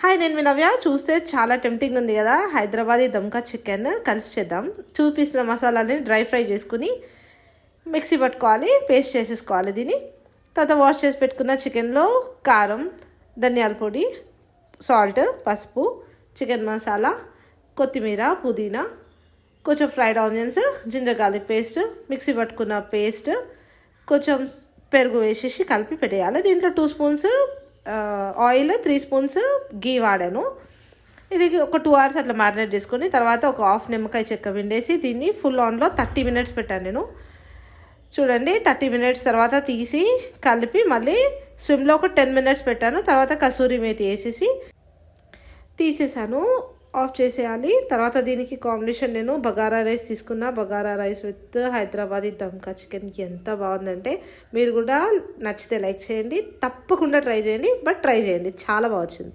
Hi, నేను మీ నవ్య. చూస్తే చాలా టెంప్టింగ్ ఉంది కదా, హైదరాబాదీ దమ్కా చికెన్. కలిసి చేద్దాం. చూపిస్తున్న మసాలాని డ్రై ఫ్రై చేసుకుని మిక్సీ పట్టుకోవాలి, పేస్ట్ చేసేసుకోవాలి. దీన్ని తర్వాత వాష్ చేసి పెట్టుకున్న చికెన్లో కారం, ధనియాల పొడి, సాల్ట్, పసుపు, చికెన్ మసాలా, కొత్తిమీర, పుదీనా, కొంచెం fried onions, ginger garlic paste, mixie పట్టుకున్న పేస్ట్, కొంచెం పెరుగు వేసేసి కలిపి పెట్టేయాలి. దీంట్లో 2 స్పూన్స్ ఆయిల్, 3 స్పూన్స్ గీ వాడాను. ఇది ఒక 2 hours అట్లా మ్యారినేట్ చేసుకొని తర్వాత ఒక హాఫ్ నిమ్మకాయ చెక్క పిండేసి దీన్ని ఫుల్ ఆన్లో 30 minutes పెట్టాను నేను. చూడండి, 30 minutes తర్వాత తీసి కలిపి మళ్ళీ స్విమ్లో ఒక 10 minutes పెట్టాను. తర్వాత కసూరి మేతి వేసేసి తీసేసాను, ఆఫ్ చేసేయాలి. తర్వాత దీనికి కాంబినేషన్ నేను బగారా రైస్ తీసుకున్నా. బగారా రైస్ విత్ హైదరాబాదీ దమ్కా చికెన్ ఎంత బాగుందంటే, మీరు కూడా నచ్చితే లైక్ చేయండి, తప్పకుండా ట్రై చేయండి. బట్ ట్రై చేయండి, చాలా బాగా వచ్చింది.